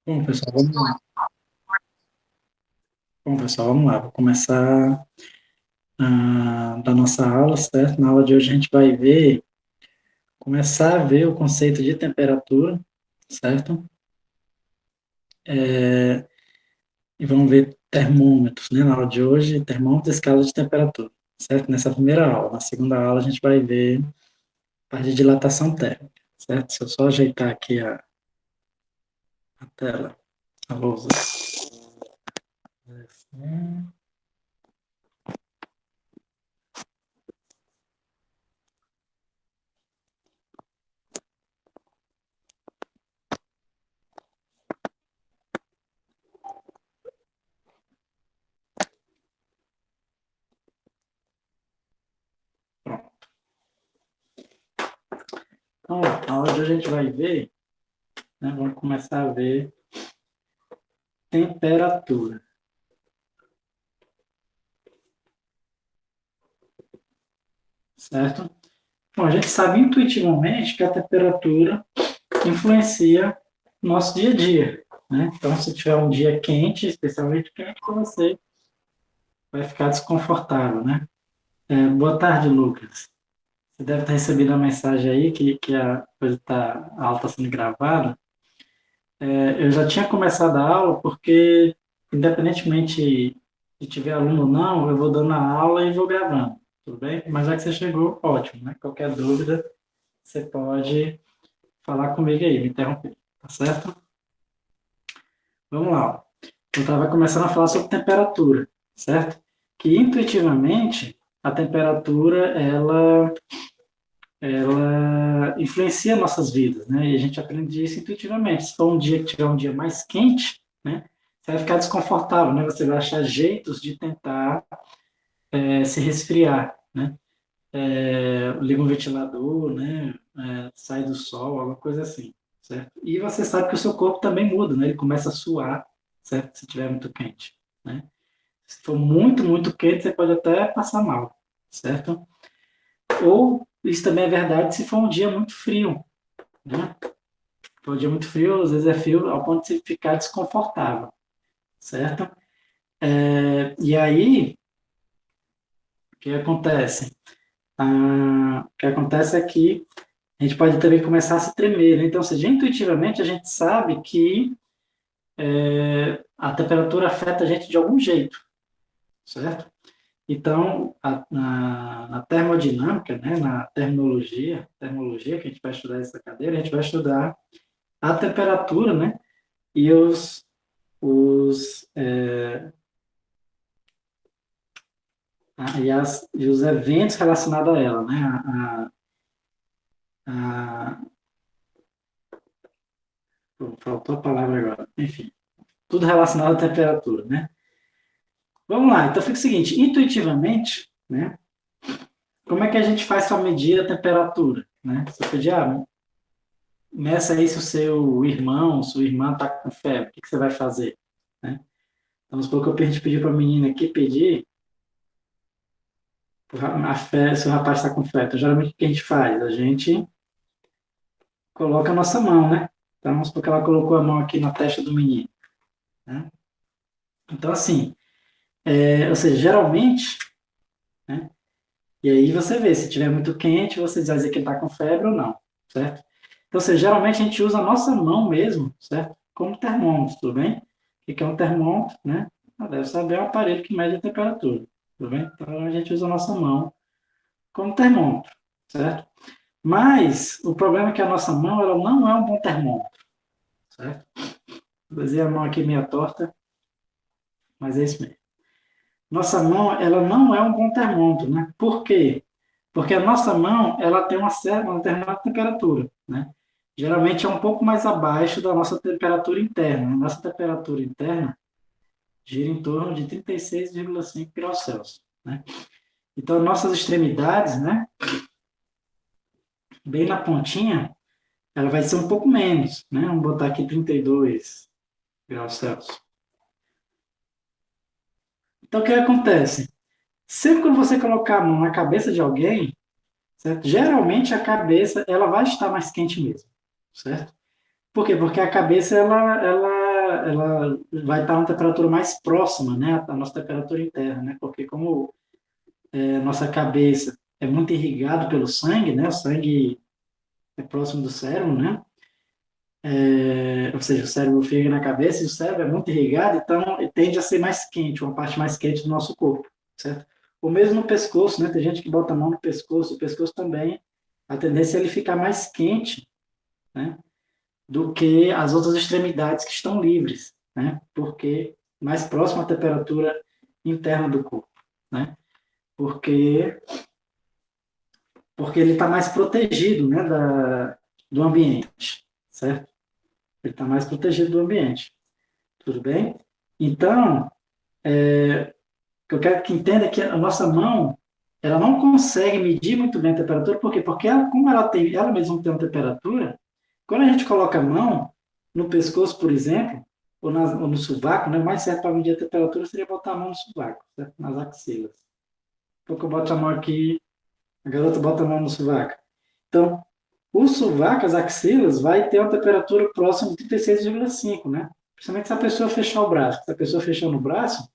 Bom, pessoal, vamos lá. Bom, pessoal, vamos lá. Vou começar da nossa aula, certo? Na aula de hoje a gente vai começar a ver o conceito de temperatura, certo? E vamos ver termômetros, né? Na aula de hoje, termômetro e escala de temperatura, certo? Nessa primeira aula. Na segunda aula a gente vai ver a parte de dilatação térmica, certo? Se eu só ajeitar aqui a tela, a lousa. Pronto. Então, na aula de hoje a gente vai ver, né? Vamos começar a ver temperatura, certo? Bom, a gente sabe intuitivamente que a temperatura influencia o nosso dia a dia, né? Então, se tiver um dia quente, especialmente quente, você vai ficar desconfortável, né? Boa tarde, Lucas. Você deve ter recebido a mensagem aí que a coisa a aula está sendo gravada. Eu já tinha começado a aula porque, independentemente de tiver aluno ou não, eu vou dando a aula e vou gravando, tudo bem? Mas já que você chegou, ótimo, né? Qualquer dúvida, você pode falar comigo aí, me interromper, tá certo? Vamos lá. Ó. Eu estava começando a falar sobre temperatura, certo? Que intuitivamente a temperatura ela influencia nossas vidas, né? E a gente aprende isso intuitivamente. Se for um dia que tiver um dia mais quente, né? Você vai ficar desconfortável, né? Você vai achar jeitos de tentar se resfriar, né? Liga um ventilador, né? Sai do sol, alguma coisa assim, certo? E você sabe que o seu corpo também muda, né? Ele começa a suar, certo? Se tiver muito quente, né? Se for muito, muito quente, você pode até passar mal, certo? Ou isso também é verdade se for um dia muito frio, né? Se for um dia muito frio, às vezes é frio ao ponto de você ficar desconfortável, certo? E aí, o que acontece? O que acontece é que a gente pode também começar a se tremer, né? Então, ou seja, intuitivamente a gente sabe que a temperatura afeta a gente de algum jeito, certo? Então, na termodinâmica, né, na termologia que a gente vai estudar essa cadeira, a gente vai estudar a temperatura, né, e e os eventos relacionados a ela, né, a, faltou a palavra agora, enfim, tudo relacionado à temperatura, né. Vamos lá, então fica o seguinte, intuitivamente, né, como é que a gente faz para medir a temperatura, né? Você pedir, meça aí se o seu irmão, sua irmã está com febre, o que você vai fazer? Né? Então, vamos supor que a gente pediu para a menina aqui pedir a febre, se o rapaz está com febre. Então, geralmente, o que a gente faz? A gente coloca a nossa mão, né? Então, vamos supor que ela colocou a mão aqui na testa do menino. Né? Então, assim, ou seja, geralmente, né? E aí você vê, se tiver muito quente, você vai dizer que ele está com febre ou não, certo? Então, ou seja, geralmente a gente usa a nossa mão mesmo, certo? Como termômetro, tudo bem? O que é um termômetro, né? Deve saber, é um aparelho que mede a temperatura, tudo bem? Então, a gente usa a nossa mão como termômetro, certo? Mas, o problema é que a nossa mão, ela não é um bom termômetro, certo? Vou dizer a mão aqui meia torta, mas é isso mesmo. Nossa mão, ela não é um bom termômetro, né? Por quê? Porque a nossa mão, ela tem uma determinada temperatura, né? Geralmente é um pouco mais abaixo da nossa temperatura interna. A nossa temperatura interna gira em torno de 36,5 graus Celsius, né? Então, nossas extremidades, né? Bem na pontinha, ela vai ser um pouco menos, né? Vamos botar aqui 32 graus Celsius. Então, o que acontece? Sempre que você colocar a mão na cabeça de alguém, certo? Geralmente a cabeça ela vai estar mais quente mesmo, certo? Por quê? Porque a cabeça ela vai estar a uma temperatura mais próxima, né, à nossa temperatura interna, né, porque como nossa cabeça é muito irrigado pelo sangue, né, o sangue é próximo do cérebro, né, ou seja, o cérebro fica na cabeça e o cérebro é muito irrigado, então tende a ser mais quente, uma parte mais quente do nosso corpo, certo? Ou mesmo no pescoço, né, tem gente que bota a mão no pescoço, o pescoço também, a tendência é ele ficar mais quente, né, do que as outras extremidades que estão livres, né? Porque mais próximo à temperatura interna do corpo, né? Porque ele está mais protegido, né, do ambiente, certo? Ele está mais protegido do ambiente, tudo bem? Então, o que eu quero que entenda é que a nossa mão ela não consegue medir muito bem a temperatura, por quê? Porque ela, como ela mesma tem uma temperatura, quando a gente coloca a mão no pescoço, por exemplo, ou no sovaco, né, o mais certo para medir a temperatura seria botar a mão no sovaco, certo? Nas axilas. Porque eu boto a mão aqui, a garota bota a mão no sovaco. Então, o sovaco, as axilas, vai ter uma temperatura próxima de 36,5, né? Principalmente se a pessoa fechar o braço. Se a pessoa fechar no braço,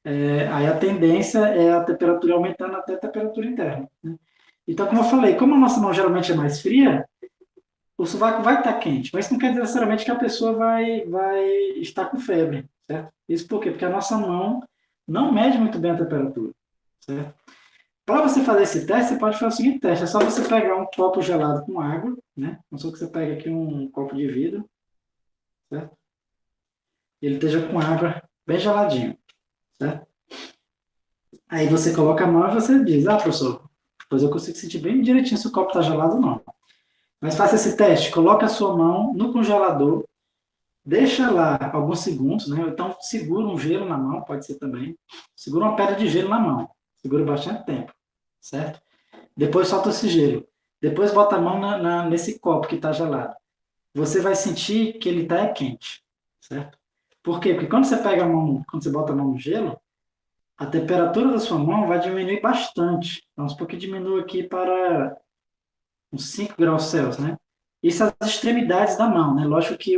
aí a tendência é a temperatura aumentando até a temperatura interna, né? Então, como eu falei, como a nossa mão geralmente é mais fria, o sovaco vai estar quente, mas isso não quer dizer necessariamente que a pessoa vai estar com febre, certo? Isso por quê? Porque a nossa mão não mede muito bem a temperatura, certo? Para você fazer esse teste, você pode fazer o seguinte teste, é só você pegar um copo gelado com água, né? Não só que você pega aqui um copo de vidro, certo? E ele esteja com água bem geladinho, certo? Aí você coloca a mão e você diz, professor, depois eu consigo sentir bem direitinho se o copo está gelado ou não. Mas faça esse teste, coloque a sua mão no congelador, deixa lá alguns segundos, né? Então segura um gelo na mão, pode ser também. Segura uma pedra de gelo na mão. Segura bastante tempo, certo? Depois solta esse gelo. Depois bota a mão nesse copo que está gelado. Você vai sentir que ele está quente, certo? Por quê? Porque quando você pega a mão, quando você bota a mão no gelo, a temperatura da sua mão vai diminuir bastante. Vamos supor que diminua aqui para uns 5 graus Celsius, né? Isso as extremidades da mão, né? Lógico que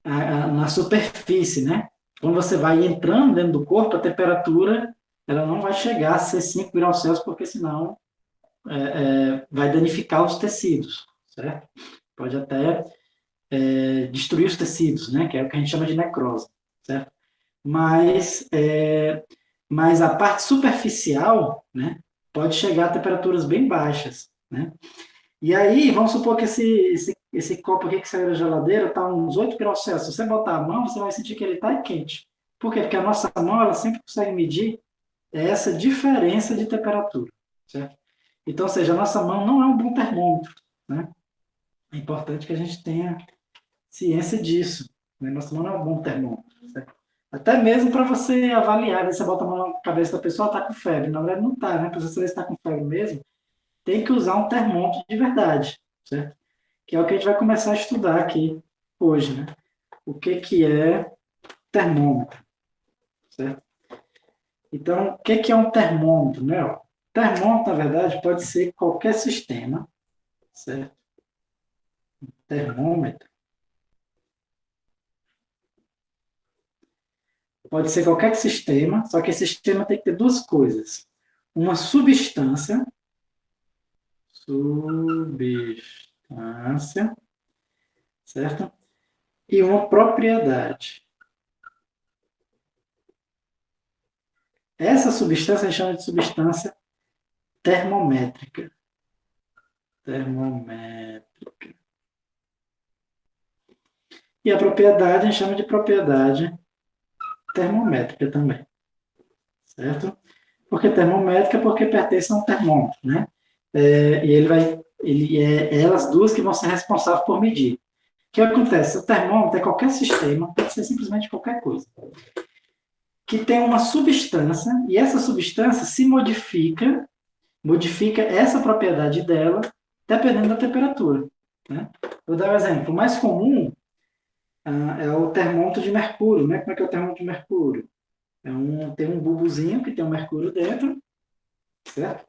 na superfície, né? Quando você vai entrando dentro do corpo, a temperatura ela não vai chegar a ser 5 graus Celsius, porque senão vai danificar os tecidos, certo? Pode até destruir os tecidos, né? Que é o que a gente chama de necrose, certo? Mas a parte superficial, né? Pode chegar a temperaturas bem baixas, né? E aí, vamos supor que esse copo aqui que saiu da geladeira está uns 8 graus Celsius. Se você botar a mão, você vai sentir que ele está quente. Por quê? Porque a nossa mão ela sempre consegue medir essa diferença de temperatura, certo? Então, ou seja, a nossa mão não é um bom termômetro, né? É importante que a gente tenha ciência disso, né? Nossa mão não é um bom termômetro, certo? Até mesmo para você avaliar, né? Você bota a mão na cabeça da pessoa, está com febre. Na verdade, não está, né? Para você saber se está com febre mesmo, tem que usar um termômetro de verdade, certo? Que é o que a gente vai começar a estudar aqui hoje, né? O que é termômetro, certo? Então, o que é um termômetro, né? Termômetro, na verdade, pode ser qualquer sistema, certo? Termômetro pode ser qualquer sistema, só que esse sistema tem que ter duas coisas. Uma substância, certo? E uma propriedade. Essa substância a gente chama de substância termométrica. Termométrica. E a propriedade a gente chama de propriedade termométrica também. Certo? Por que termométrica? Porque pertence a um termômetro, né? E ele é elas duas que vão ser responsáveis por medir. O que acontece? O termômetro é qualquer sistema, pode ser simplesmente qualquer coisa, que tem uma substância, e essa substância se modifica essa propriedade dela, dependendo da temperatura, né? Vou dar um exemplo. O mais comum é o termômetro de mercúrio, né? Como é que é o termômetro de mercúrio? Tem um bulbozinho que tem o mercúrio dentro, certo?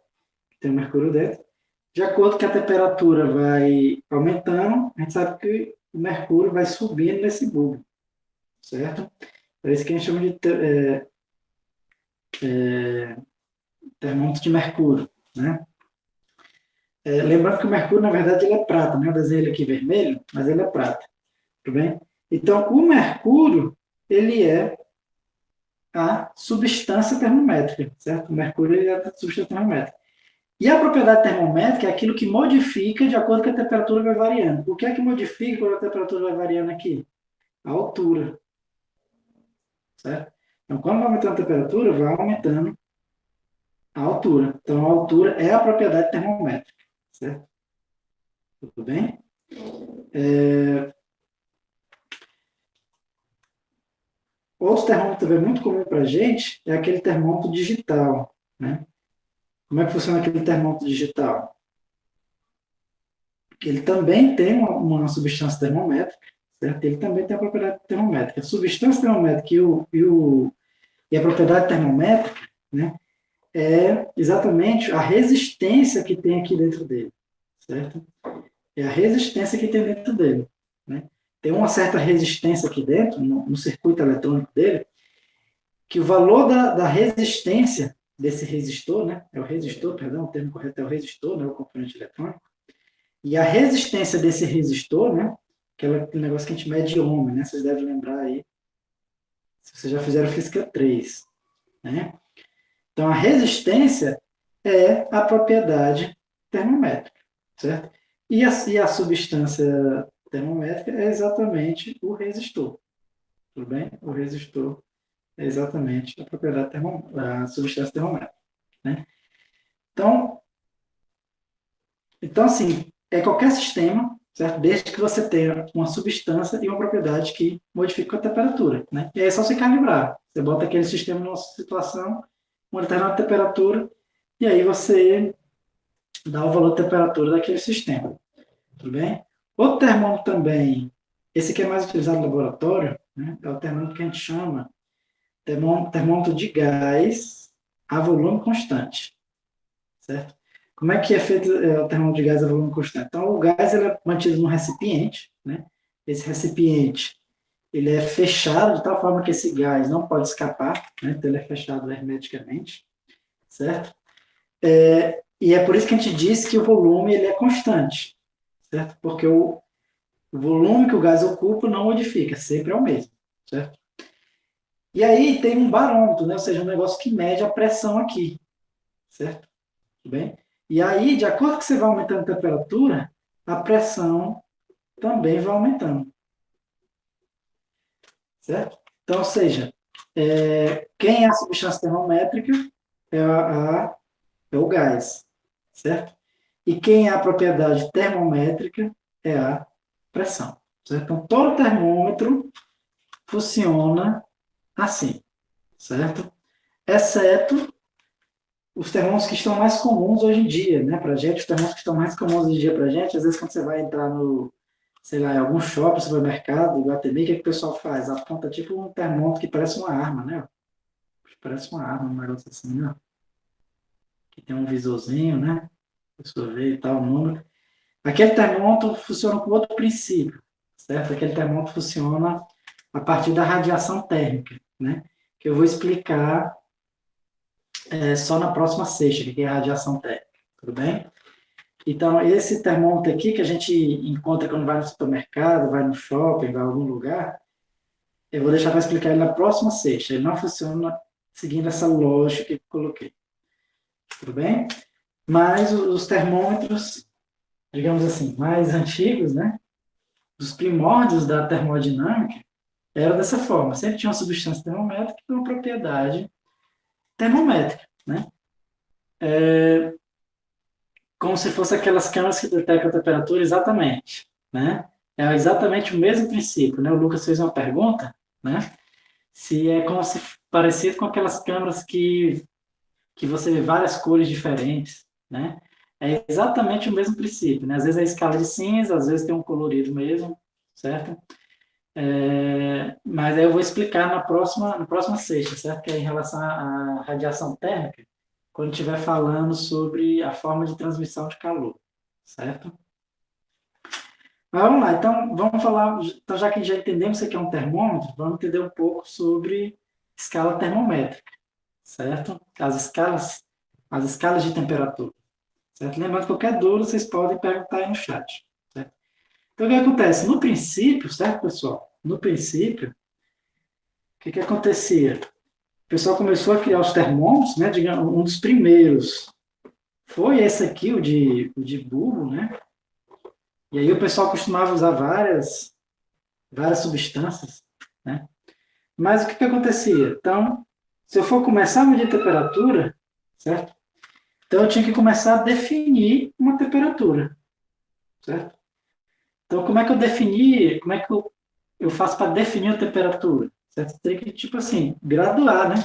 Tem o mercúrio dentro. De acordo com a temperatura vai aumentando, a gente sabe que o mercúrio vai subindo nesse bulbo, certo? É isso que a gente chama de termômetro de mercúrio, né? Lembrando que o mercúrio, na verdade, ele é prata, né? Eu desenhei ele aqui vermelho, mas ele é prata, tudo bem? Então, o mercúrio, ele é a substância termométrica, certo? O mercúrio ele é a substância termométrica. E a propriedade termométrica é aquilo que modifica de acordo com a temperatura vai variando. O que é que modifica quando a temperatura vai variando aqui? A altura, certo? Então, quando vai aumentando a temperatura, vai aumentando a altura. Então, a altura é a propriedade termométrica, certo? Tudo bem? Outro termômetro também muito comum para a gente é aquele termômetro digital, né? Como é que funciona aquele termômetro digital? Ele também tem uma substância termométrica, certo? Ele também tem a propriedade termométrica. A substância termométrica e a propriedade termométrica, né, é exatamente a resistência que tem aqui dentro dele, certo? É a resistência que tem dentro dele, né? Tem uma certa resistência aqui dentro, no circuito eletrônico dele, que o valor da resistência desse resistor, né, é o resistor, perdão, o termo correto é o resistor, né, o componente eletrônico, e a resistência desse resistor, né, aquele negócio que a gente mede de ohm, né, vocês devem lembrar aí, se vocês já fizeram física 3, né? Então, a resistência é a propriedade termométrica, certo? E a substância termométrica é exatamente o resistor, tudo bem? O resistor é exatamente a propriedade a substância termométrica, né? Então, assim, é qualquer sistema, certo? Desde que você tenha uma substância e uma propriedade que modifica a temperatura, né? E aí é só você calibrar. Você bota aquele sistema numa situação, uma determinada temperatura, e aí você dá o valor de temperatura daquele sistema, tudo bem? Outro termômetro também, esse que é mais utilizado no laboratório, né? É o termômetro que a gente chama termômetro de gás a volume constante, certo? Como é que é feito o termômetro de gás a volume constante? Então, o gás ele é mantido num recipiente, né? Esse recipiente ele é fechado de tal forma que esse gás não pode escapar, né? Então, ele é fechado hermeticamente, certo? E é por isso que a gente diz que o volume ele é constante, certo? Porque o volume que o gás ocupa não modifica, sempre é o mesmo, certo? E aí tem um barômetro, né? Ou seja, um negócio que mede a pressão aqui, certo? Tudo bem? E aí, de acordo com que você vai aumentando a temperatura, a pressão também vai aumentando, certo? Então, ou seja, quem é a substância termométrica é, é o gás, certo? E quem é a propriedade termométrica é a pressão, certo? Então, todo termômetro funciona assim, certo? Exceto os termômetros que estão mais comuns hoje em dia, né, pra gente, os termômetros que estão mais comuns hoje em dia pra gente, às vezes quando você vai entrar no, sei lá, em algum shopping, supermercado, Iguatemi, o que, é que o pessoal faz? Aponta tipo um termômetro que parece uma arma, né? Parece uma arma, um negócio assim, né? Que tem um visorzinho, né? A pessoa vê e tal, o número. Aquele termômetro funciona com outro princípio, certo? Aquele termômetro funciona a partir da radiação térmica, né? Que eu vou explicar só na próxima sexta, que é a radiação térmica, tudo bem? Então, esse termômetro aqui que a gente encontra quando vai no supermercado, vai no shopping, vai em algum lugar, eu vou deixar para explicar ele na próxima sexta. Ele não funciona seguindo essa lógica que eu coloquei. Tudo bem? Mas os termômetros, digamos assim, mais antigos, né? Dos primórdios da termodinâmica, eram dessa forma. Sempre tinha uma substância termométrica e uma propriedade termométrica, né? Como se fosse aquelas câmeras que detectam a temperatura exatamente, né? É exatamente o mesmo princípio, né? O Lucas fez uma pergunta, né? Se é como se parecido com aquelas câmeras que você vê várias cores diferentes, né? É exatamente o mesmo princípio, né? Às vezes é escala de cinza, às vezes tem um colorido mesmo, certo? Mas aí eu vou explicar na próxima sexta, certo? Que é em relação à radiação térmica. quando estiver falando sobre a forma de transmissão de calor, certo? Mas vamos lá, então vamos falar, então já que já entendemos o que é um termômetro, vamos entender um pouco sobre escala termométrica, certo? As escalas de temperatura, certo? Lembrando que qualquer dúvida vocês podem perguntar aí no chat, certo? Então o que acontece? No princípio, certo, pessoal? No princípio, o que acontecia? O pessoal começou a criar os termômetros, né? Digamos, um dos primeiros foi esse aqui, o de bulbo, né? E aí o pessoal costumava usar várias substâncias, né? Mas o que acontecia? Então, se eu for começar a medir a temperatura, certo? Então eu tinha que começar a definir uma temperatura, certo? Então, como é que eu defini, como é que eu faço para definir a temperatura? Certo? Tem que, tipo assim, graduar, né?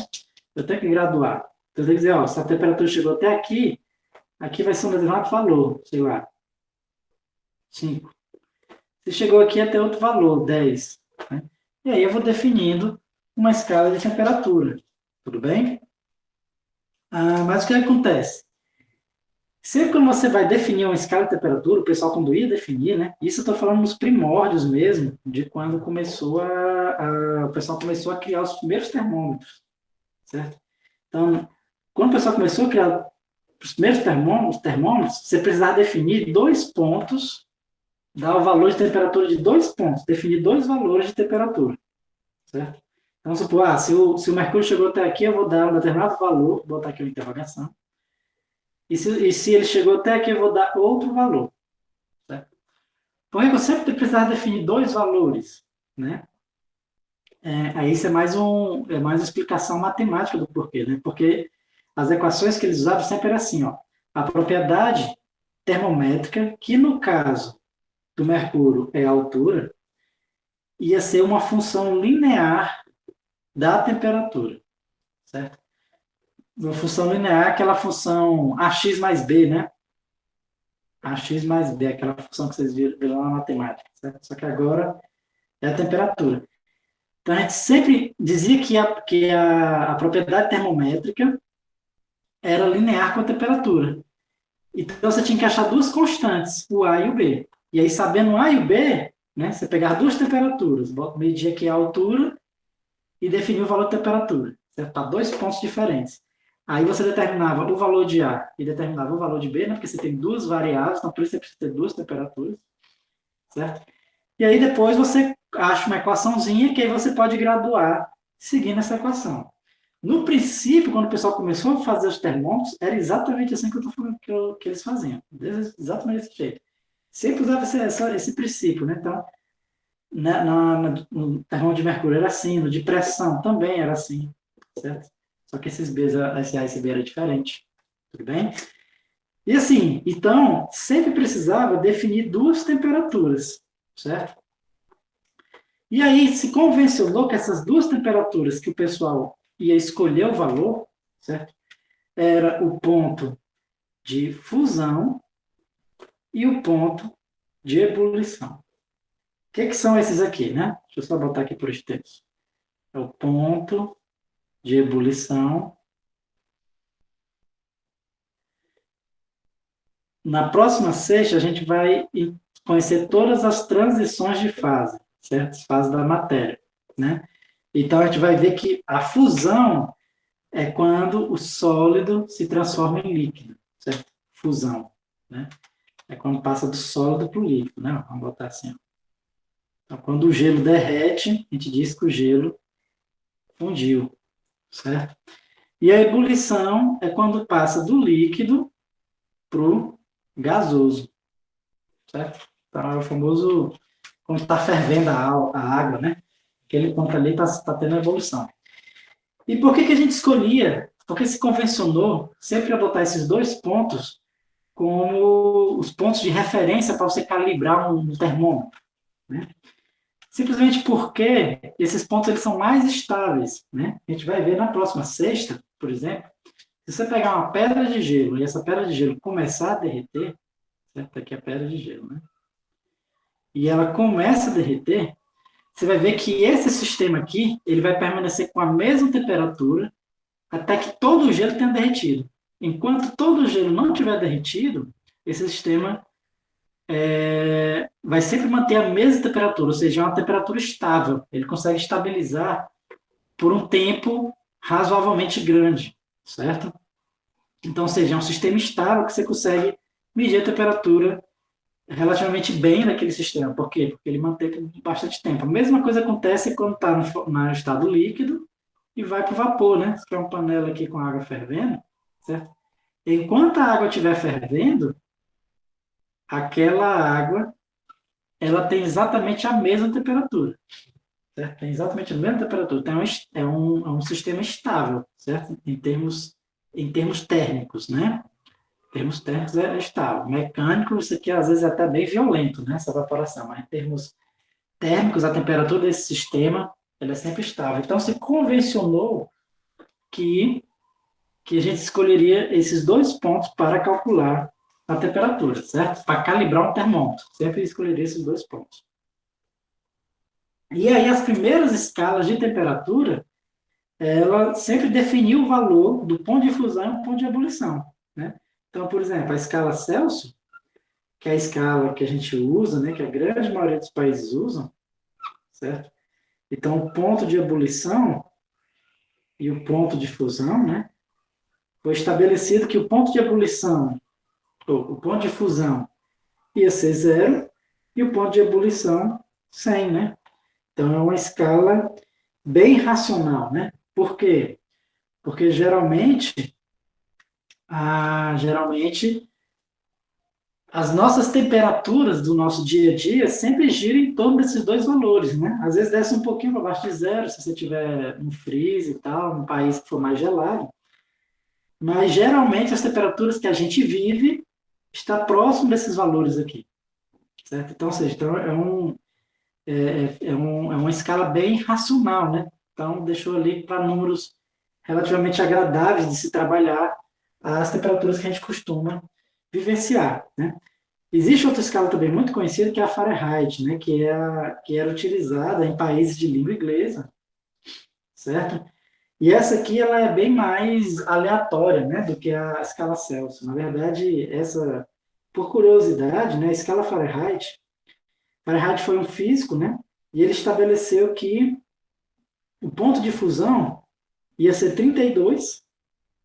Eu tenho que graduar. Então, eu tenho que dizer, ó, se a temperatura chegou até aqui, aqui vai ser um determinado valor, sei lá, 5. Se chegou aqui até outro valor, 10. Né? E aí eu vou definindo uma escala de temperatura. Tudo bem? Mas o que acontece? Sempre quando você vai definir uma escala de temperatura, o pessoal quando ia definir, né? Isso eu estou falando nos primórdios mesmo, de quando o pessoal começou a criar os primeiros termômetros, certo? Então, quando o pessoal começou a criar os primeiros termômetros, você precisava definir 2 pontos, dar o valor de temperatura de 2 pontos, definir 2 valores de temperatura, certo? Então, vamos supor, se o mercúrio chegou até aqui, eu vou dar um determinado valor, vou botar aqui uma interrogação, e se ele chegou até aqui, eu vou dar outro valor, certo? Por que eu sempre precisava definir 2 valores, né? Aí isso é mais uma explicação matemática do porquê, né? Porque as equações que eles usavam sempre era assim, ó, a propriedade termométrica, que no caso do mercúrio é a altura, ia ser uma função linear da temperatura, certo? Uma função linear, aquela função ax mais b, né? Ax mais b, aquela função que vocês viram lá na matemática, certo? Só que agora é a temperatura. Então, a gente sempre dizia que a propriedade termométrica era linear com a temperatura. Então, você tinha que achar 2 constantes, o A e o B. E aí, sabendo o A e o B, né, você pegar 2 temperaturas, medir aqui a altura e definir o valor de temperatura, certo? Para 2 pontos diferentes. Aí você determinava o valor de A e determinava o valor de B, né, porque você tem 2 variáveis, então por isso você precisa ter 2 temperaturas, certo? E aí depois você acha uma equaçãozinha que aí você pode graduar seguindo essa equação. No princípio, quando o pessoal começou a fazer os termômetros, era exatamente assim que eu estou falando que eles faziam. Exatamente desse jeito. Sempre usava esse princípio, né? Então, no termômetro de mercúrio era assim, no de pressão também era assim, certo? Só que esses Bs, esse A e esse B era diferente. Tudo bem? E assim, então, sempre precisava definir 2 temperaturas, certo? E aí se convencionou que essas 2 temperaturas que o pessoal ia escolher o valor, certo? Era o ponto de fusão e o ponto de ebulição. O que são esses aqui, né? Deixa eu só botar aqui por extenso. É o ponto de ebulição. Na próxima sexta, a gente vai conhecer todas as transições de fase, certo? As fases da matéria, né? Então, a gente vai ver que a fusão é quando o sólido se transforma em líquido, certo? Fusão, né? É quando passa do sólido para o líquido, né? Vamos botar assim. Ó. Então, quando o gelo derrete, a gente diz que o gelo fundiu, certo? E a ebulição é quando passa do líquido para o gasoso, certo? Então, é o famoso quando está fervendo a água, né? Aquele ponto ali está tendo evolução. E por que a gente escolhia? Porque se convencionou sempre adotar esses 2 pontos como os pontos de referência para você calibrar um termômetro, né? Simplesmente porque esses pontos eles são mais estáveis, né? A gente vai ver na próxima sexta, por exemplo, se você pegar uma pedra de gelo e essa pedra de gelo começar a derreter, certo? Aqui é a pedra de gelo, né? E ela começa a derreter, você vai ver que esse sistema aqui, ele vai permanecer com a mesma temperatura até que todo o gelo tenha derretido. Enquanto todo o gelo não estiver derretido, esse sistema vai sempre manter a mesma temperatura, ou seja, uma temperatura estável. Ele consegue estabilizar por um tempo razoavelmente grande, certo? Então, ou seja, é um sistema estável que você consegue medir a temperatura relativamente bem naquele sistema. Por quê? Porque ele mantém por bastante tempo. A mesma coisa acontece quando está no estado líquido e vai para o vapor, né? Você quer uma panela aqui com água fervendo, certo? Enquanto a água estiver fervendo, aquela água ela tem exatamente a mesma temperatura, certo? Tem exatamente a mesma temperatura. Então, é um sistema estável, certo? Em termos térmicos, né? Em termos térmicos é estável. Mecânico, isso aqui às vezes é até bem violento, né? Essa evaporação, mas em termos térmicos, a temperatura desse sistema ela é sempre estável. Então, se convencionou que, que a gente escolheria esses dois pontos para calcular a temperatura, certo? Para calibrar um termômetro. Sempre escolheria esses dois pontos. E aí, as primeiras escalas de temperatura, ela sempre definiu o valor do ponto de fusão e o ponto de ebulição, né? Então, por exemplo, a escala Celsius, que é a escala que a gente usa, né, que a grande maioria dos países usam, certo? Então, o ponto de ebulição e o ponto de fusão, né, foi estabelecido que o ponto de ebulição, ou o ponto de fusão, ia ser zero e o ponto de ebulição 100, né? Então, é uma escala bem racional, né? Por quê? Porque geralmente as nossas temperaturas do nosso dia a dia sempre giram em torno desses dois valores, né? Às vezes desce um pouquinho para baixo de zero, se você tiver um freeze e tal, um país que for mais gelado, mas geralmente as temperaturas que a gente vive está próximo desses valores aqui, certo? Então, ou seja, então é uma escala bem racional, né? Então, deixou ali para números relativamente agradáveis de se trabalhar as temperaturas que a gente costuma vivenciar, né? Existe outra escala também muito conhecida, que é a Fahrenheit, né? Que era utilizada em países de língua inglesa, certo? E essa aqui ela é bem mais aleatória, né, do que a escala Celsius. Na verdade, por curiosidade, né, a escala Fahrenheit foi um físico, né, e ele estabeleceu que o ponto de fusão ia ser 32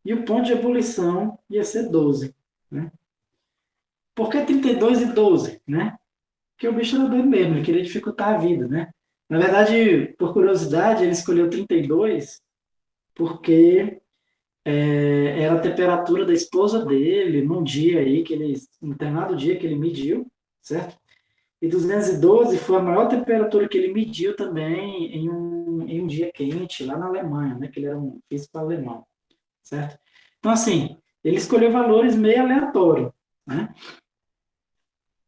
e o ponto de ebulição ia ser 12, né? Por que 32 e 12, né? Porque o bicho era doido mesmo, ele queria dificultar a vida, né? Na verdade, por curiosidade, ele escolheu 32 porque era a temperatura da esposa dele num dia aí um determinado dia que ele mediu, certo? E 212 foi a maior temperatura que ele mediu também em um dia quente lá na Alemanha, né? Que ele era um físico alemão, certo? Então assim, ele escolheu valores meio aleatórios, né?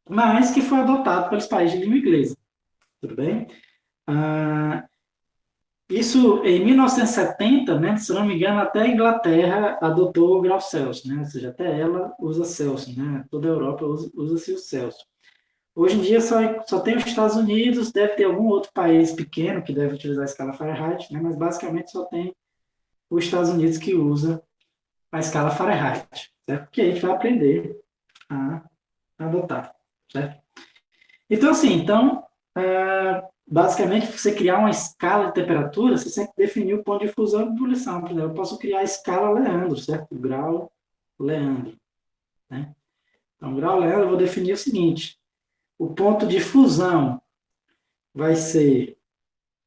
Mas que foi adotado pelos países de língua inglesa, tudo bem? Ah, isso em 1970, né, se não me engano, até a Inglaterra adotou o grau Celsius, né, ou seja, até ela usa Celsius, né, toda a Europa usa-se o Celsius. Hoje em dia só tem os Estados Unidos, deve ter algum outro país pequeno que deve utilizar a escala Fahrenheit, né, mas basicamente só tem os Estados Unidos que usa a escala Fahrenheit, certo? Que a gente vai aprender a adotar, certo? Então, assim, basicamente, você criar uma escala de temperatura, você sempre definiu o ponto de fusão e ebulição. Por exemplo, eu posso criar a escala Leandro, certo? O grau Leandro, né? Então, o grau Leandro, eu vou definir o seguinte: o ponto de fusão vai ser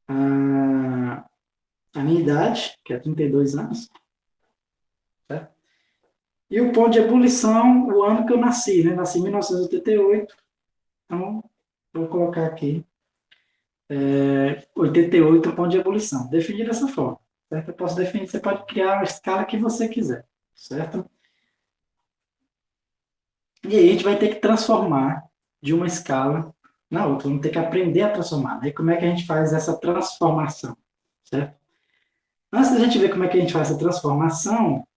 a minha idade, que é 32 anos, certo? E o ponto de ebulição, o ano que eu nasci, né? Nasci em 1988, então vou colocar aqui 88 ponto de ebulição. Definir dessa forma, certo? Eu posso definir, você pode criar a escala que você quiser, certo? E aí a gente vai ter que transformar de uma escala na outra, vamos ter que aprender a transformar. Né? E como é que a gente faz essa transformação, certo? Antes da gente ver como é que a gente faz essa transformação,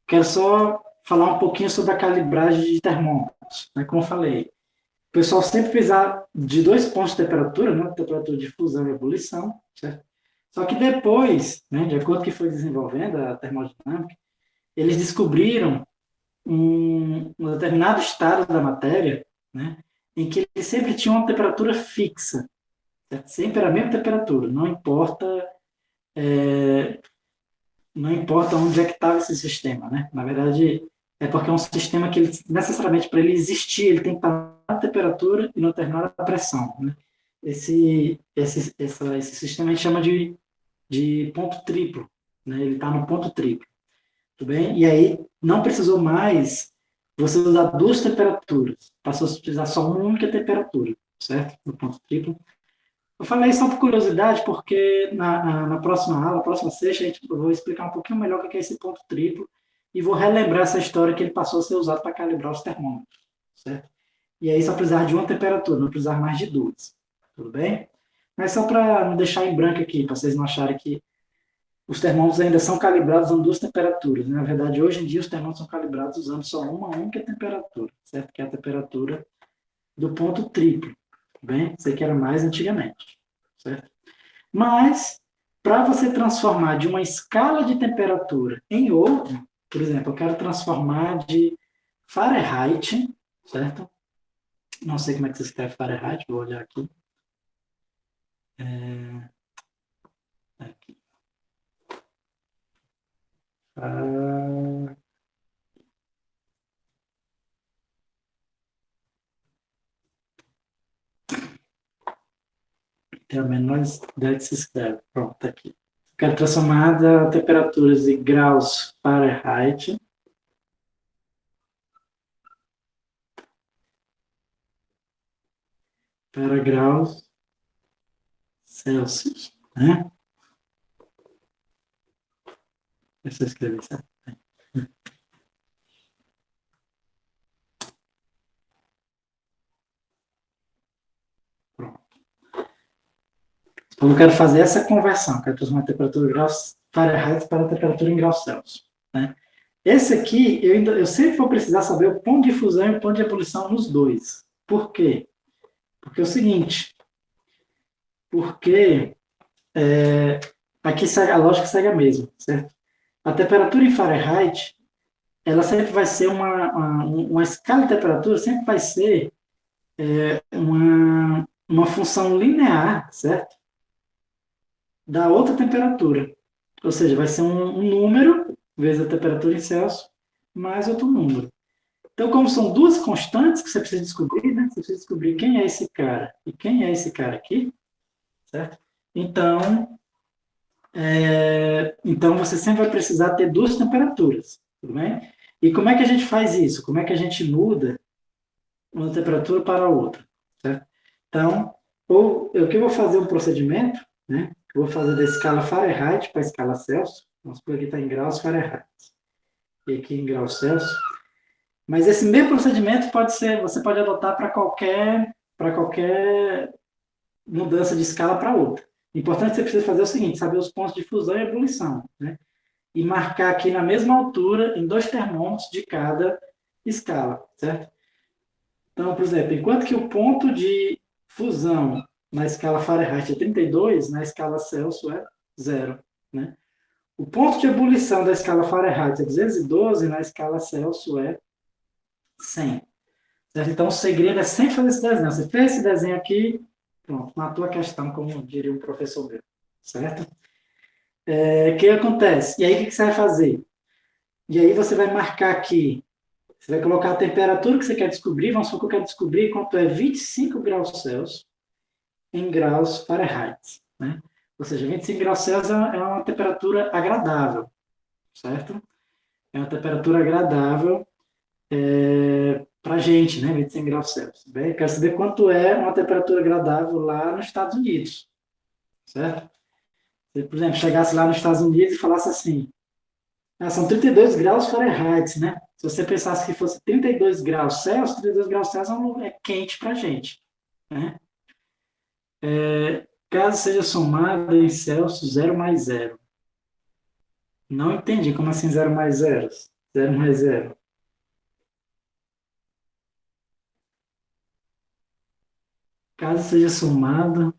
quero só falar um pouquinho sobre a calibragem de termômetros. Né? Como eu falei, o pessoal sempre precisa de dois pontos de temperatura, né? Temperatura de fusão e ebulição, certo? Só que depois, né, de acordo com que foi desenvolvendo a termodinâmica, eles descobriram um determinado estado da matéria, né, em que ele sempre tinha uma temperatura fixa, certo? Sempre era a mesma temperatura, não importa onde é que estava esse sistema, né? Na verdade, é porque é um sistema que ele, necessariamente para ele existir, ele tem que estar na temperatura e não determinada pressão, né? Esse sistema a gente chama de ponto triplo, né? Ele está no ponto triplo, tudo bem? E aí não precisou mais você usar duas temperaturas, passou a utilizar só uma única temperatura, certo? No ponto triplo. Eu falei só por curiosidade, porque na próxima aula, próxima sexta, eu vou explicar um pouquinho melhor o que é esse ponto triplo e vou relembrar essa história que ele passou a ser usado para calibrar os termômetros, certo? E aí só precisar de uma temperatura, não precisar mais de duas, tudo bem? Mas só para não deixar em branco aqui, para vocês não acharem que os termômetros ainda são calibrados usando duas temperaturas, né? Na verdade, hoje em dia, os termômetros são calibrados usando só uma única temperatura, certo? Que é a temperatura do ponto triplo, bem? Isso aqui era mais antigamente, certo? Mas, para você transformar de uma escala de temperatura em outra, por exemplo, eu quero transformar de Fahrenheit, certo? Não sei como é que se escreve Fahrenheit, vou olhar aqui. Aqui. Tem a menor ideia que se escreve. Pronto, tá aqui. Quero transformar a temperaturas de graus Fahrenheit para graus Celsius, né? Deixa eu escrever certo. Pronto. Então, eu quero fazer essa conversão, quero transformar a temperatura em graus Fahrenheit para a temperatura em graus Celsius, né? Esse aqui, eu sempre vou precisar saber o ponto de fusão e o ponto de ebulição nos dois. Por quê? Porque é o seguinte, porque aqui a lógica segue a mesma, certo? A temperatura em Fahrenheit, ela sempre vai ser uma escala de temperatura, sempre vai ser uma função linear, certo? Da outra temperatura. Ou seja, vai ser um número, vezes a temperatura em Celsius, mais outro número. Então, como são duas constantes que você precisa descobrir, né? Você precisa descobrir quem é esse cara e quem é esse cara aqui, certo? Então você sempre vai precisar ter duas temperaturas, tudo bem? E como é que a gente faz isso? Como é que a gente muda uma temperatura para outra, certo? Então, o que eu vou fazer um procedimento, né? Eu vou fazer da escala Fahrenheit para a escala Celsius. Vamos por aqui está em graus Fahrenheit e aqui em graus Celsius. Mas esse mesmo procedimento você pode adotar para qualquer mudança de escala para outra. O importante que você precisa fazer é o seguinte: saber os pontos de fusão e ebulição, né? E marcar aqui na mesma altura em dois termômetros de cada escala, certo? Então, por exemplo, enquanto que o ponto de fusão na escala Fahrenheit é 32, na escala Celsius é 0, né? O ponto de ebulição da escala Fahrenheit é 212, na escala Celsius é 100. Certo? Então, o segredo é sempre fazer esse desenho. Você fez esse desenho aqui, pronto, matou a questão, como diria um professor meu, certo? O que acontece? E aí, o que você vai fazer? E aí, você vai marcar aqui, você vai colocar a temperatura que você quer descobrir, vamos supor que eu quero descobrir quanto é 25 graus Celsius em graus Fahrenheit, né? Ou seja, 25 graus Celsius é uma temperatura agradável, certo? É uma temperatura agradável para a gente, né? 25 graus Celsius. Bem, quero saber quanto é uma temperatura agradável lá nos Estados Unidos, certo? Se, por exemplo, chegasse lá nos Estados Unidos e falasse assim, são 32 graus Fahrenheit, né? Se você pensasse que fosse 32 graus Celsius, 32 graus Celsius é quente para a gente, né? Caso seja somado em Celsius 0 mais 0. Não entendi como assim 0 mais 0. 0 mais 0. Caso seja somado,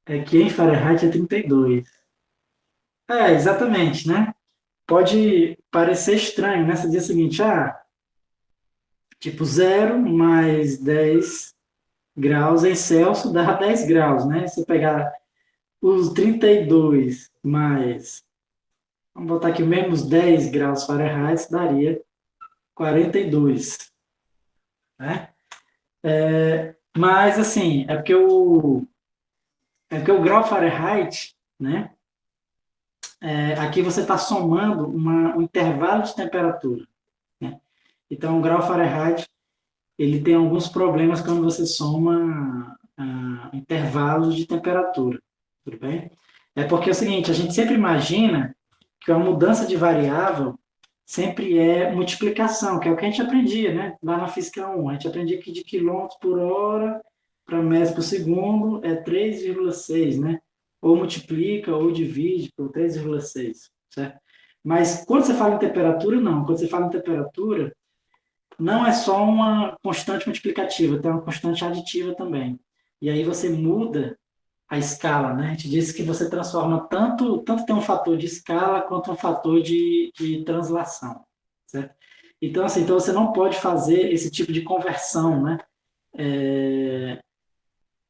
é que em Fahrenheit é 32. Exatamente, né? Pode parecer estranho, né? Você diz o seguinte, tipo 0 mais 10 graus em Celsius dá 10 graus, né? Se eu pegar os 32 mais, vamos botar aqui menos 10 graus Fahrenheit, daria 42, né? Mas, assim, é porque o grau Fahrenheit, né? Aqui você está somando um intervalo de temperatura, né? Então, o grau Fahrenheit, ele tem alguns problemas quando você soma intervalos de temperatura, tudo bem? É porque é o seguinte, a gente sempre imagina que a mudança de variável sempre é multiplicação, que é o que a gente aprendia, né? Lá na Física 1, a gente aprendia que de quilômetros por hora para metros por segundo é 3,6, né? Ou multiplica ou divide por 3,6, certo? Mas quando você fala em temperatura, não. Quando você fala em temperatura, não é só uma constante multiplicativa, tem uma constante aditiva também. E aí você muda a escala, né? A gente disse que você transforma tanto tem um fator de escala quanto um fator de translação, certo? Então, assim, então você não pode fazer esse tipo de conversão, né?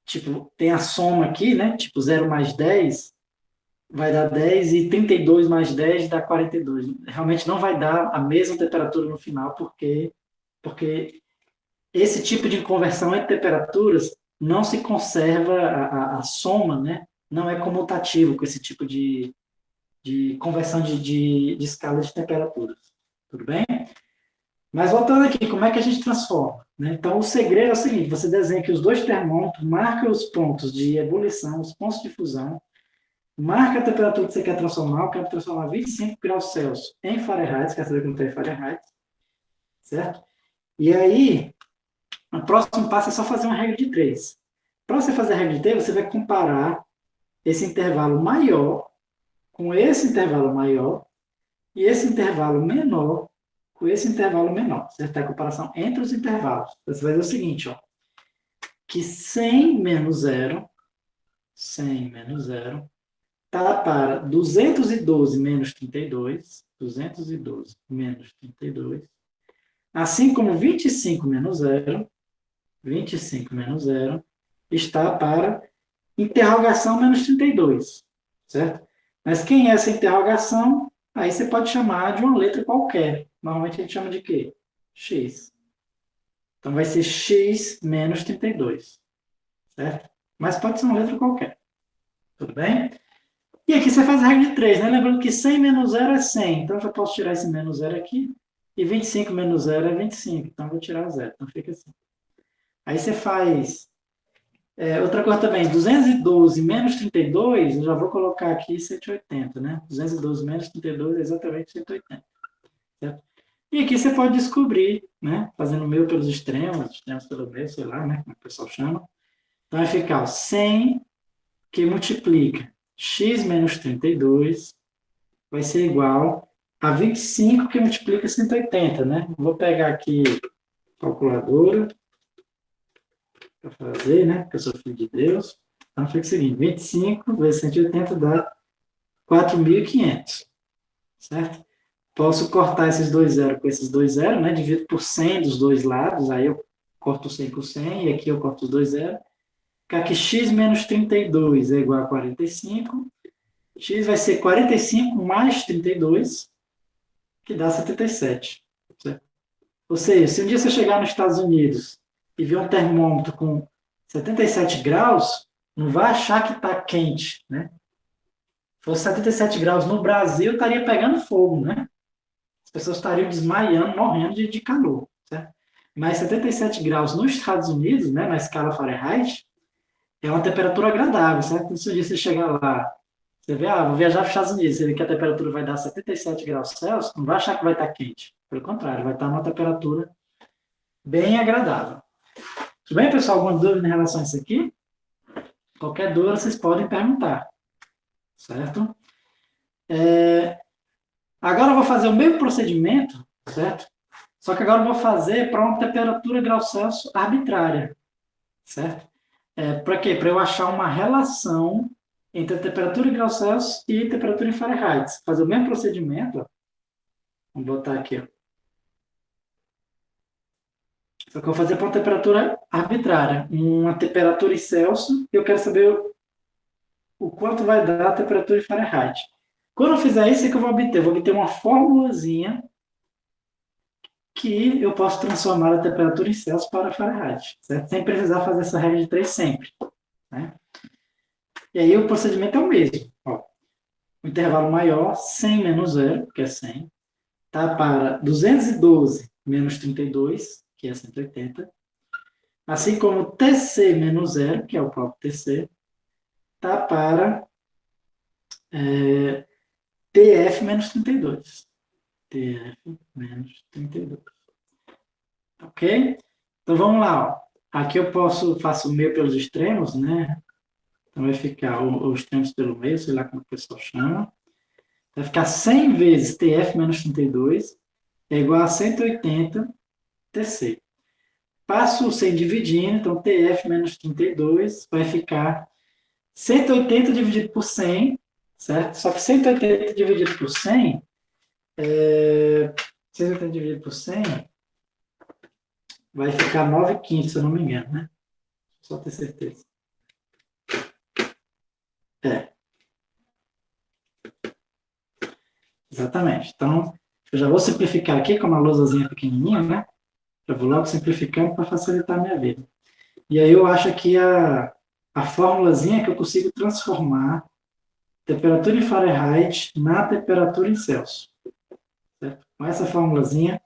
Tipo, tem a soma aqui, né? Tipo, 0 mais 10 vai dar 10 e 32 mais 10 dá 42. Realmente não vai dar a mesma temperatura no final, porque esse tipo de conversão entre temperaturas não se conserva a soma, né? Não é comutativo com esse tipo de conversão de escala de temperaturas. Tudo bem? Mas voltando aqui, como é que a gente transforma? Né? Então, o segredo é o seguinte: você desenha aqui os dois termômetros, marca os pontos de ebulição, os pontos de fusão, marca a temperatura que você quer transformar. Eu quero transformar 25 graus Celsius em Fahrenheit, quer saber quanto é Fahrenheit, certo? E aí, o próximo passo é só fazer uma regra de 3. Para você fazer a regra de 3, você vai comparar esse intervalo maior com esse intervalo maior e esse intervalo menor com esse intervalo menor. Certo? É a comparação entre os intervalos. Você vai ver o seguinte, ó, que 100 menos 0, 100 menos 0, está para 212 menos 32, 212 menos 32, assim como 25 menos 0, 25 menos 0, está para interrogação menos 32, certo? Mas quem é essa interrogação? Aí você pode chamar de uma letra qualquer. Normalmente a gente chama de quê? X. Então vai ser x menos 32, certo? Mas pode ser uma letra qualquer, tudo bem? E aqui você faz a regra de 3, né? Lembrando que 100 menos 0 é 100, então eu já posso tirar esse menos 0 aqui. E 25 menos 0 é 25, então eu vou tirar o 0, então fica assim. Aí você faz outra coisa também, 212 menos 32, eu já vou colocar aqui 180, né? 212 menos 32 é exatamente 180, certo? E aqui você pode descobrir, né? Fazendo o meio pelos extremos pelo meio, sei lá, né? Como o pessoal chama. Então vai ficar 100 que multiplica x menos 32 vai ser igual a 25 que multiplica 180, né? Vou pegar aqui a calculadora para fazer, né? Porque eu sou filho de Deus. Então fica o seguinte, 25 vezes 180 dá 4.500, certo? Posso cortar esses dois zeros com esses dois zeros, né? Divido por 100 dos dois lados, aí eu corto 100 por 100 e aqui eu corto os dois zeros. Ficar que x menos 32 é igual a 45. X vai ser 45 mais 32, que dá 77. Certo? Ou seja, se um dia você chegar nos Estados Unidos e ver um termômetro com 77 graus, não vai achar que está quente, né? Se fosse 77 graus no Brasil, estaria pegando fogo, né? As pessoas estariam desmaiando, morrendo de calor, certo? Mas 77 graus nos Estados Unidos, né, na escala Fahrenheit, é uma temperatura agradável, certo? Então, se um dia você chegar lá, você vê, vou viajar para os Estados Unidos, você vê que a temperatura vai dar 77 graus Celsius, não vai achar que vai estar quente. Pelo contrário, vai estar numa temperatura bem agradável. Tudo bem, pessoal? Alguma dúvida em relação a isso aqui? Qualquer dúvida, vocês podem perguntar, certo? Agora eu vou fazer o mesmo procedimento, certo? Só que agora eu vou fazer para uma temperatura grau Celsius arbitrária, certo? Para quê? Para eu achar uma relação entre a temperatura em graus Celsius e temperatura em Fahrenheit. Fazer o mesmo procedimento, ó. Vamos botar aqui, ó. Só que eu vou fazer para uma temperatura arbitrária, uma temperatura em Celsius, e eu quero saber o quanto vai dar a temperatura em Fahrenheit. Quando eu fizer isso, o que eu vou obter? Eu vou obter uma formulazinha que eu posso transformar a temperatura em Celsius para Fahrenheit, certo? Sem precisar fazer essa regra de 3 sempre, né? E aí o procedimento é o mesmo. Ó. O intervalo maior, 100 menos 0, que é 100, tá para 212 menos 32, que é 180, assim como TC menos 0, que é o próprio TC, tá para TF menos 32. TF menos 32. Ok? Então vamos lá. Ó. Aqui eu faço o meio pelos extremos, né? Então vai ficar os extremos pelo meio, sei lá como o pessoal chama. Vai ficar 100 vezes TF menos 32 é igual a 180 TC. Passo o 100 dividindo, então TF menos 32 vai ficar 180 dividido por 100, certo? Só que 180 dividido por 100, 180 dividido por 100 vai ficar 9,5, se eu não me engano, né? Só ter certeza. É. Exatamente. Então, eu já vou simplificar aqui, como a lousazinha pequenininha, né? Eu vou logo simplificando para facilitar a minha vida. E aí eu acho aqui a formulazinha que eu consigo transformar temperatura em Fahrenheit na temperatura em Celsius. Certo? Com essa formulazinha,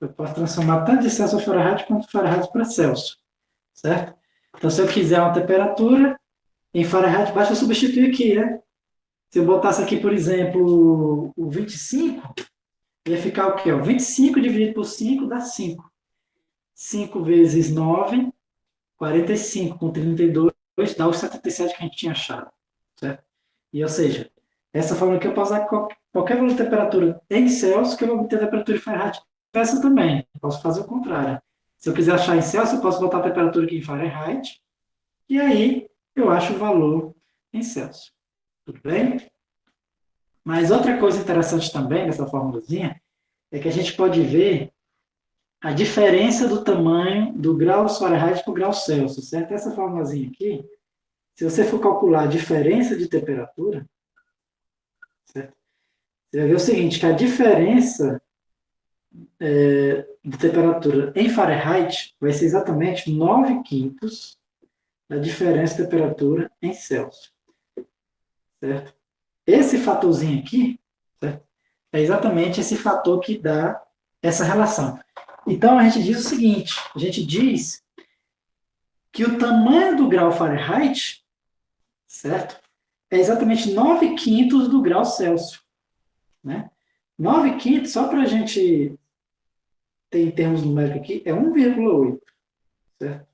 eu posso transformar tanto de Celsius para Fahrenheit quanto Fahrenheit para Celsius. Certo? Então, se eu quiser uma temperatura, em Fahrenheit, basta eu substituir aqui, né? Se eu botasse aqui, por exemplo, o 25, ia ficar o quê? 25 dividido por 5 dá 5. 5 vezes 9, 45 com 32 dá os 77 que a gente tinha achado. Certo? E, ou seja, essa forma aqui eu posso usar qualquer valor de temperatura em Celsius que eu vou obter a temperatura em Fahrenheit. Essa também. Eu posso fazer o contrário. Se eu quiser achar em Celsius, eu posso botar a temperatura aqui em Fahrenheit. E aí eu acho o valor em Celsius. Tudo bem? Mas outra coisa interessante também dessa formulazinha é que a gente pode ver a diferença do tamanho do grau Fahrenheit para o grau Celsius, certo? Essa formulazinha aqui, se você for calcular a diferença de temperatura, certo? Você vai ver o seguinte, que a diferença de temperatura em Fahrenheit vai ser exatamente 9/5 da diferença de temperatura em Celsius, certo? Esse fatorzinho aqui, certo? É exatamente esse fator que dá essa relação. Então, a gente diz o seguinte, a gente diz que o tamanho do grau Fahrenheit, certo? É exatamente 9/5 do grau Celsius, né? 9/5, só para a gente ter em termos numéricos aqui, é 1,8, certo?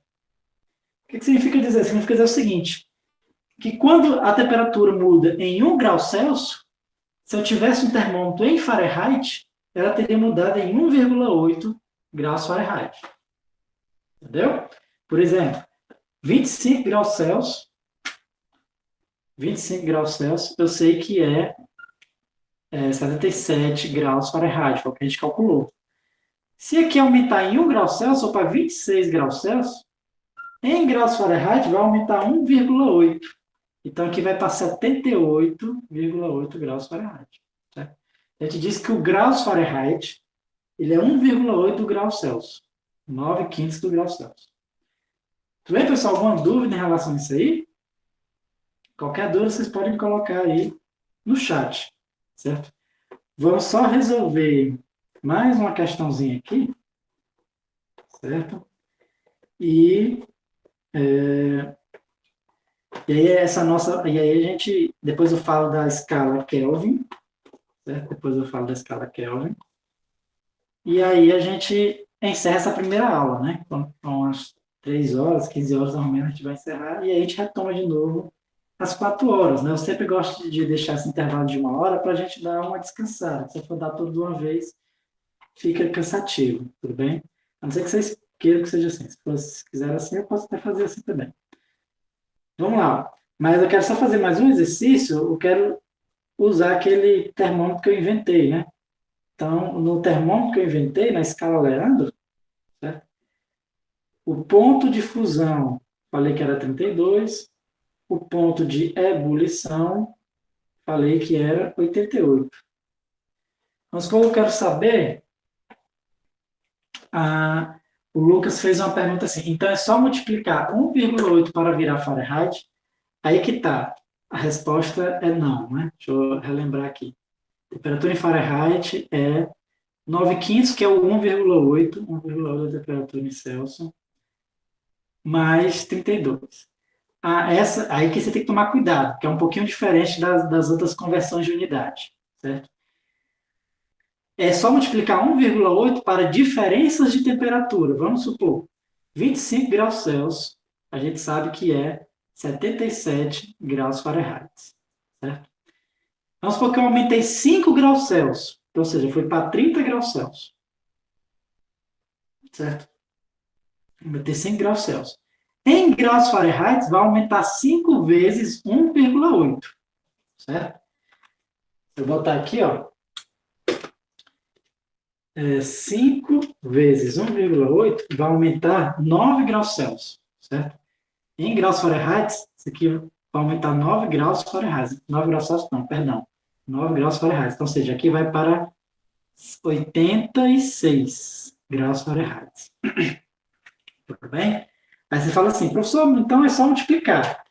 O que significa dizer? Significa dizer o seguinte, que quando a temperatura muda em 1 grau Celsius, se eu tivesse um termômetro em Fahrenheit, ela teria mudado em 1,8 graus Fahrenheit. Entendeu? Por exemplo, 25 graus Celsius, 25 graus Celsius, eu sei que é 77 graus Fahrenheit, foi o que a gente calculou. Se aqui aumentar em 1 grau Celsius, ou para 26 graus Celsius, em graus Fahrenheit vai aumentar 1,8. Então aqui vai para 78,8 graus Fahrenheit. Certo? A gente diz que o graus Fahrenheit ele é 1,8 graus Celsius. 9/5 do grau Celsius. Tudo bem, pessoal? Alguma dúvida em relação a isso aí? Qualquer dúvida vocês podem colocar aí no chat. Certo? Vamos só resolver mais uma questãozinha aqui. Certo? E aí essa nossa, e aí a gente, depois eu falo da escala Kelvin, certo? Depois eu falo da escala Kelvin. E aí a gente encerra essa primeira aula, né? Então, umas 3 horas, 15 horas normalmente a gente vai encerrar, e aí a gente retoma de novo às 4 horas, né? Eu sempre gosto de deixar esse intervalo de 1 hora para a gente dar uma descansada. Se for dar tudo de uma vez, fica cansativo, tudo bem? A não ser que vocês queiram que seja assim. Se vocês quiserem assim, eu posso até fazer assim também. Vamos lá. Mas eu quero só fazer mais um exercício, eu quero usar aquele termômetro que eu inventei, né? Então, no termômetro que eu inventei, na escala Leandro, certo? O ponto de fusão, falei que era 32, o ponto de ebulição, falei que era 88. Mas como eu quero saber, o Lucas fez uma pergunta assim, então é só multiplicar 1,8 para virar Fahrenheit? Aí que tá. A resposta é não, né? Deixa eu relembrar aqui. Temperatura em Fahrenheit é 9,500, que é o 1,8, 1,8 da temperatura em Celsius, mais 32. Aí que você tem que tomar cuidado, que é um pouquinho diferente das outras conversões de unidade, certo? É só multiplicar 1,8 para diferenças de temperatura. Vamos supor, 25 graus Celsius, a gente sabe que é 77 graus Fahrenheit, certo? Vamos supor que eu aumentei 5 graus Celsius, ou seja, foi para 30 graus Celsius, certo? Aumentei 100 graus Celsius. Em graus Fahrenheit, vai aumentar 5 vezes 1,8, certo? Eu vou botar aqui, ó, 5 vezes 1,8 vai aumentar 9 graus Celsius, certo? Em graus Fahrenheit, isso aqui vai aumentar 9 graus Fahrenheit. 9 graus Celsius, não, perdão. 9 graus Fahrenheit. Então, ou seja, aqui vai para 86 graus Fahrenheit. Tudo bem? Aí você fala assim, professor, então é só multiplicar.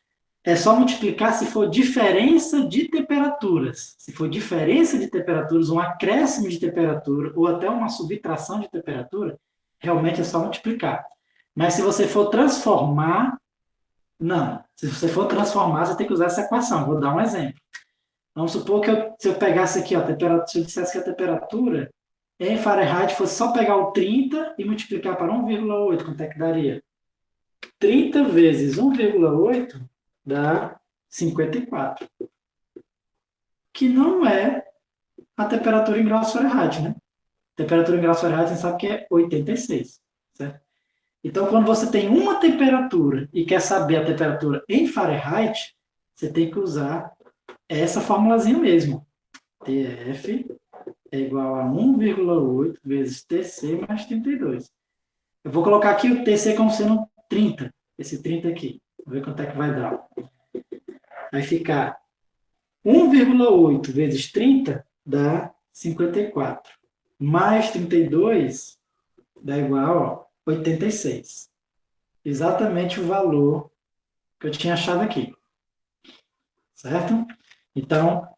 É só multiplicar se for diferença de temperaturas. Se for diferença de temperaturas, um acréscimo de temperatura ou até uma subtração de temperatura, realmente é só multiplicar. Mas se você for transformar, não. Se você for transformar, você tem que usar essa equação. Vou dar um exemplo. Vamos supor que se eu pegasse aqui, ó, se eu dissesse que a temperatura em Fahrenheit fosse só pegar o 30 e multiplicar para 1,8, quanto é que daria? 30 vezes 1,8 dá 54, que não é a temperatura em graus Fahrenheit, né? Temperatura em graus Fahrenheit, a gente sabe que é 86, certo? Então, quando você tem uma temperatura e quer saber a temperatura em Fahrenheit, você tem que usar essa formulazinha mesmo. TF é igual a 1,8 vezes TC mais 32. Eu vou colocar aqui o TC como sendo 30, esse 30 aqui. Vamos ver quanto é que vai dar. Vai ficar 1,8 vezes 30 dá 54. Mais 32 dá igual a 86. Exatamente o valor que eu tinha achado aqui. Certo? Então,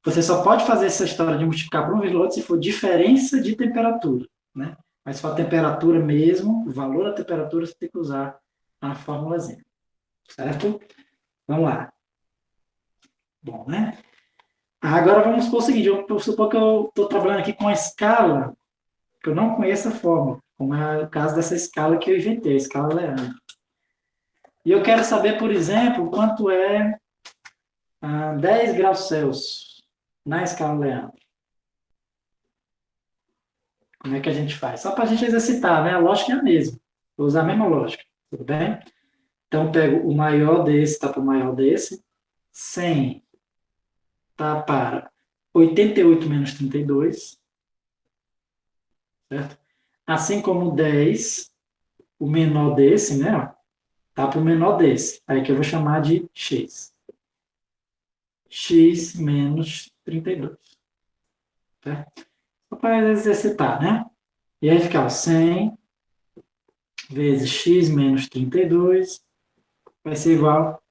você só pode fazer essa história de multiplicar por 1,8 se for diferença de temperatura. Né? Mas se for a temperatura mesmo, o valor da temperatura, você tem que usar a formulazinha. Certo? Vamos lá. Bom, né? Agora vamos supor o seguinte, vamos supor que eu estou trabalhando aqui com a escala, que eu não conheço a fórmula, como é o caso dessa escala que eu inventei, a escala Leandro. E eu quero saber, por exemplo, quanto é 10 graus Celsius na escala Leandro. Como é que a gente faz? Só para a gente exercitar, né? A lógica é a mesma. Vou usar a mesma lógica, tudo bem? Então, pego o maior desse, tá para o maior desse. 100 tá para 88 menos 32. Certo? Assim como 10, o menor desse, né? Tá para o menor desse. Aí que eu vou chamar de x. X menos 32. Certo? Só para exercitar, né? E aí fica 100 vezes x menos 32 vai ser igual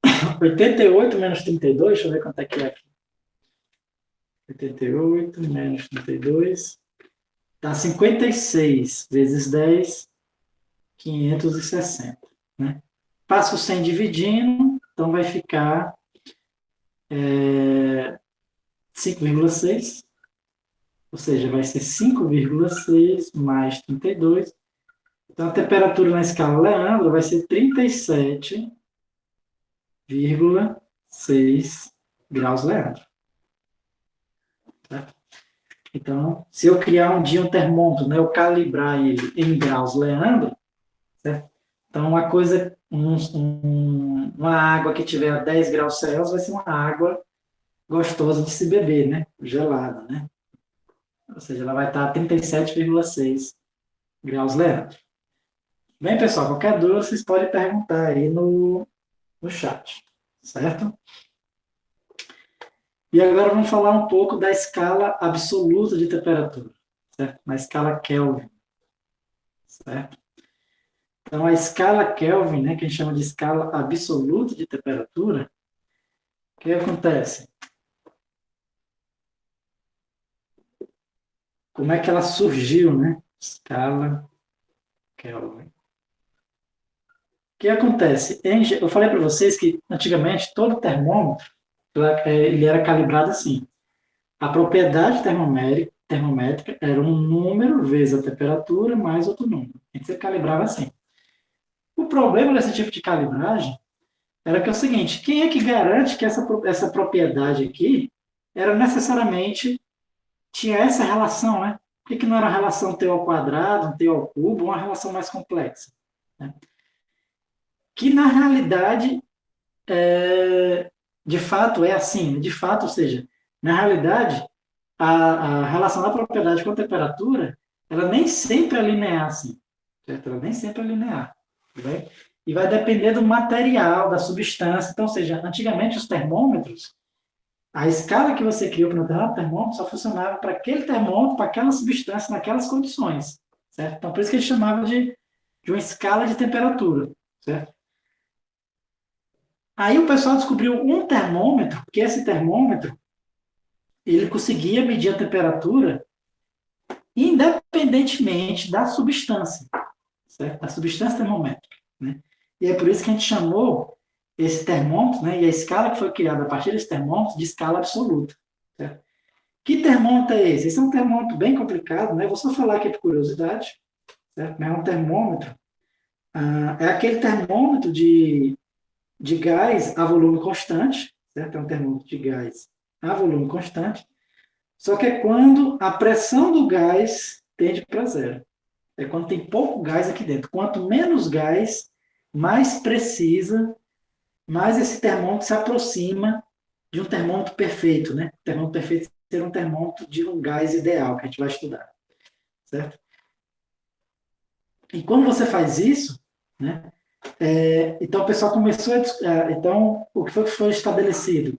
a 88 menos 32, deixa eu ver quanto é que é aqui. 88 menos 32 dá 56 vezes 10, 560. Né? Passo o 100 dividindo, então vai ficar 5,6, ou seja, vai ser 5,6 mais 32. Então, a temperatura na escala Leandro vai ser 37,6 graus Leandro. Certo? Então, se eu criar um dia um termômetro, né, eu calibrar ele em graus Leandro, certo? Então, uma água que tiver a 10 graus Celsius vai ser uma água gostosa de se beber, né? Gelada, né? Ou seja, ela vai estar a 37,6 graus Leandro. Bem, pessoal, qualquer dúvida vocês podem perguntar aí no chat, certo? E agora vamos falar um pouco da escala absoluta de temperatura, certo? Na escala Kelvin, certo? Então, a escala Kelvin, né, que a gente chama de escala absoluta de temperatura, o que acontece? Como é que ela surgiu, né? Escala Kelvin. O que acontece? Eu falei para vocês que, antigamente, todo termômetro ele era calibrado assim. A propriedade termométrica era um número vezes a temperatura mais outro número. A gente calibrava assim. O problema desse tipo de calibragem era que é o seguinte, quem é que garante que essa propriedade aqui era necessariamente, tinha essa relação, né? Por que não era uma relação T ao quadrado, um T ao cubo, uma relação mais complexa? Né? Que na realidade, de fato, é assim, de fato, ou seja, na realidade, a relação da propriedade com a temperatura, ela nem sempre é linear assim, certo? Ela nem sempre é linear, né? E vai depender do material, da substância. Então, ou seja, antigamente os termômetros, a escala que você criou para um determinado termômetro só funcionava para aquele termômetro, para aquela substância, naquelas condições, certo? Então, por isso que eles chamavam de uma escala de temperatura, certo? Aí o pessoal descobriu um termômetro, que esse termômetro, ele conseguia medir a temperatura independentemente da substância, certo? Da substância termométrica, né? E é por isso que a gente chamou esse termômetro, né, e a escala que foi criada a partir desse termômetro, de escala absoluta, certo? Que termômetro é esse? Esse é um termômetro bem complicado, né? Vou só falar aqui por curiosidade, certo? Mas é um termômetro, é aquele termômetro de gás a volume constante, certo? É um termômetro de gás a volume constante, só que é quando a pressão do gás tende para zero. É quando tem pouco gás aqui dentro. Quanto menos gás, mais precisa, mais esse termômetro se aproxima de um termômetro perfeito, né? O termômetro perfeito seria um termômetro de um gás ideal, que a gente vai estudar, certo? E quando você faz isso, né? Então o pessoal começou então, o que foi estabelecido?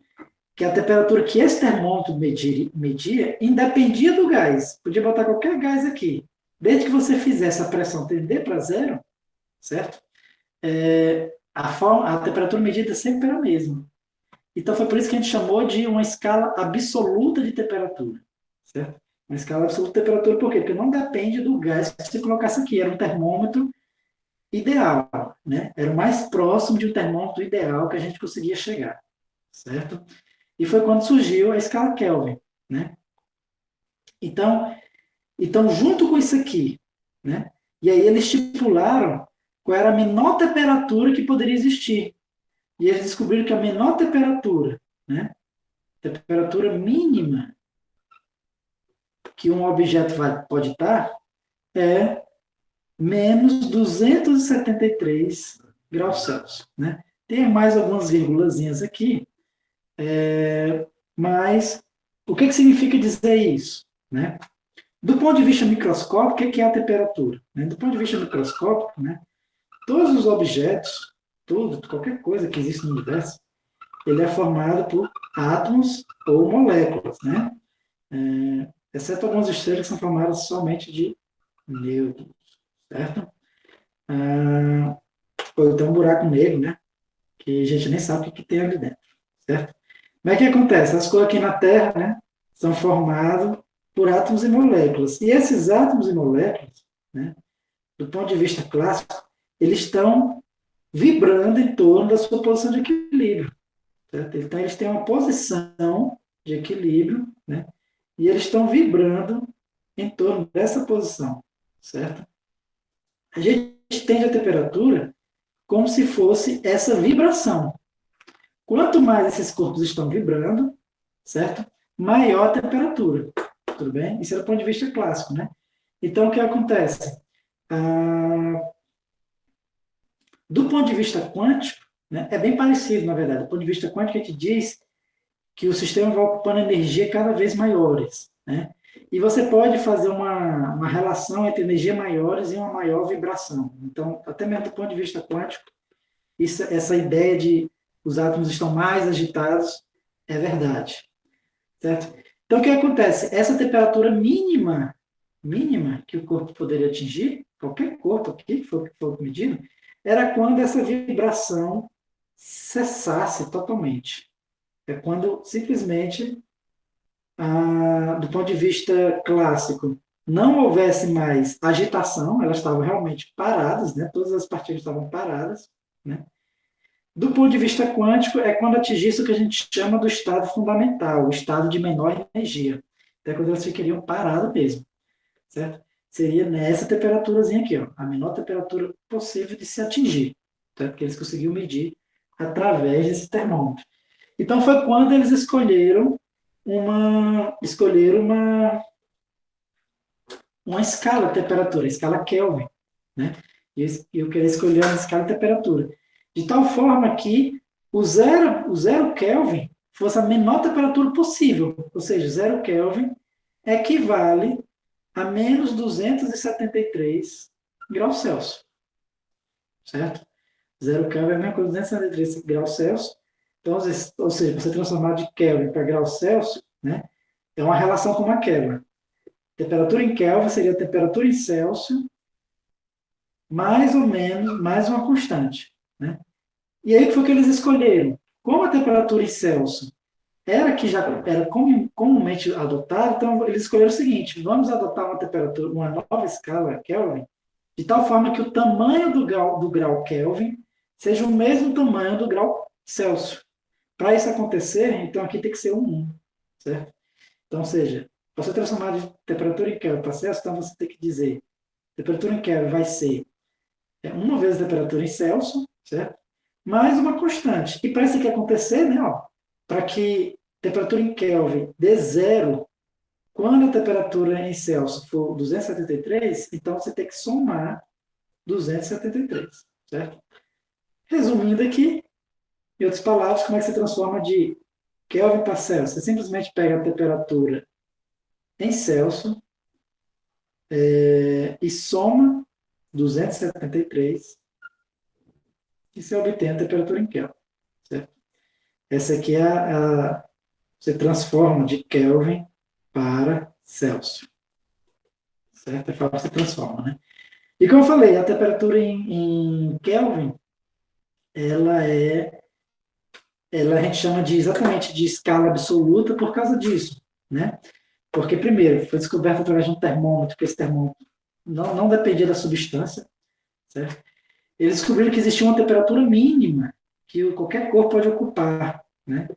Que a temperatura que esse termômetro media independia do gás. Podia botar qualquer gás aqui. Desde que você fizesse a pressão tender para zero, certo? A temperatura medida sempre era a mesma. Então foi por isso que a gente chamou de uma escala absoluta de temperatura, certo? Uma escala absoluta de temperatura por quê? Porque não depende do gás que você colocasse aqui. Era um termômetro ideal, né? Era o mais próximo de um termômetro ideal que a gente conseguia chegar, certo? E foi quando surgiu a escala Kelvin, né? Então, junto com isso aqui, né? E aí eles estipularam qual era a menor temperatura que poderia existir. E eles descobriram que a menor temperatura, né? Temperatura mínima que um objeto pode estar é menos 273 graus Celsius, né? Tem mais algumas vírgulazinhas aqui, mas o que significa dizer isso, né? Do ponto de vista microscópico, o que é a temperatura? Do ponto de vista microscópico, né, todos os objetos, qualquer coisa que existe no universo, ele é formado por átomos ou moléculas, né? Exceto algumas estrelas que são formadas somente de nêutrons, certo? Ou então um buraco negro, né? Que a gente nem sabe o que tem ali dentro, certo? Mas o que acontece? As coisas aqui na Terra, né, são formadas por átomos e moléculas. E esses átomos e moléculas, né, do ponto de vista clássico, eles estão vibrando em torno da sua posição de equilíbrio. Certo? Então, eles têm uma posição de equilíbrio, né? E eles estão vibrando em torno dessa posição, certo? A gente entende a temperatura como se fosse essa vibração. Quanto mais esses corpos estão vibrando, certo? Maior a temperatura, tudo bem? Isso é do ponto de vista clássico, né? Então, o que acontece? Do ponto de vista quântico, né, é bem parecido, na verdade. Do ponto de vista quântico, a gente diz que o sistema vai ocupando energia cada vez maiores, né? E você pode fazer uma relação entre energia maiores e uma maior vibração. Então, até mesmo do ponto de vista quântico, essa ideia de os átomos estão mais agitados é verdade, certo? Então, o que acontece? Essa temperatura mínima que o corpo poderia atingir, qualquer corpo aqui que for medido, era quando essa vibração cessasse totalmente. É quando simplesmente, do ponto de vista clássico, não houvesse mais agitação, elas estavam realmente paradas, né? Todas as partículas estavam paradas, né? Do ponto de vista quântico, é quando atingisse o que a gente chama do estado fundamental, o estado de menor energia. Até quando elas ficariam paradas mesmo, certo? Seria nessa temperaturazinha aqui, ó, a menor temperatura possível de se atingir, certo? Que eles conseguiram medir através desse termômetro. Então foi quando eles uma escala de temperatura, a escala Kelvin, né? E eu queria escolher uma escala de temperatura, de tal forma que o zero Kelvin fosse a menor temperatura possível, ou seja, zero Kelvin equivale a menos 273 graus Celsius, certo? Zero Kelvin é a mesma coisa que 273 graus Celsius. Então, ou seja, você transformar de Kelvin para graus Celsius, né, é uma relação com uma quebra. Temperatura em Kelvin seria a temperatura em Celsius, mais ou menos, mais uma constante. Né? E aí, o que foi que eles escolheram? Como a temperatura em Celsius era que já era comumente adotada, então eles escolheram o seguinte: vamos adotar uma temperatura, uma nova escala Kelvin, de tal forma que o tamanho do grau Kelvin seja o mesmo tamanho do grau Celsius. Para isso acontecer, então aqui tem que ser um 1, certo? Então, ou seja, para você transformar de temperatura em Kelvin para Celsius, então você tem que dizer, temperatura em Kelvin vai ser uma vez a temperatura em Celsius, certo? Mais uma constante. E para isso que acontecer, né, ó, para que temperatura em Kelvin dê zero, quando a temperatura em Celsius for 273, então você tem que somar 273, certo? Resumindo aqui, em outras palavras, como é que você transforma de Kelvin para Celsius? Você simplesmente pega a temperatura em Celsius e soma 273 e você obtém a temperatura em Kelvin, certo? Essa aqui você transforma de Kelvin para Celsius, certo? É fácil você transforma, né? E como eu falei, a temperatura em Kelvin, ela a gente chama exatamente de escala absoluta por causa disso, né? Porque, primeiro, foi descoberto através de um termômetro, que esse termômetro não dependia da substância, certo? Eles descobriram que existia uma temperatura mínima que qualquer corpo pode ocupar, né?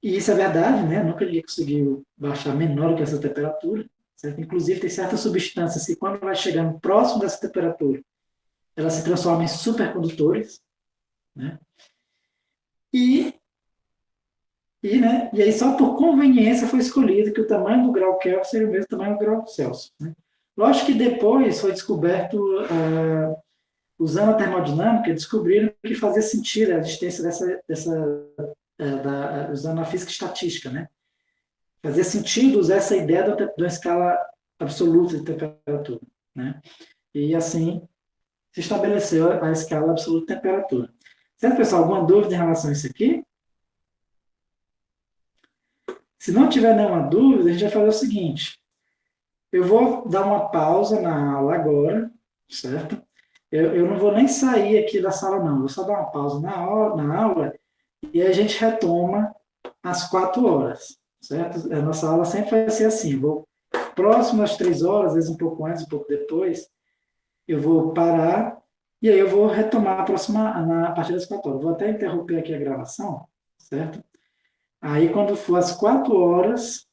E isso é verdade, né? Nunca ninguém conseguiu baixar menor que essa temperatura, certo? Inclusive, tem certas substâncias que, quando vai chegando próximo dessa temperatura, elas se transformam em supercondutores, né? E aí, só por conveniência, foi escolhido que o tamanho do grau Kelvin seria o mesmo tamanho do grau Celsius. Né? Lógico que depois foi descoberto, usando a termodinâmica, descobriram que fazia sentido a existência usando a física estatística. Né? Fazia sentido usar essa ideia de uma escala absoluta de temperatura. Né? E assim se estabeleceu a escala absoluta de temperatura. Certo, pessoal? Alguma dúvida em relação a isso aqui? Se não tiver nenhuma dúvida, a gente vai fazer o seguinte. Eu vou dar uma pausa na aula agora, certo? Eu não vou nem sair aqui da sala, não. Vou só dar uma pausa na aula e a gente retoma às 4 horas, certo? A nossa aula sempre vai ser assim. Vou próximo às 3 horas, às vezes um pouco antes, um pouco depois, eu vou parar e aí eu vou retomar a partir das 4 horas. Vou até interromper aqui a gravação, certo? Aí, quando for às 4 horas,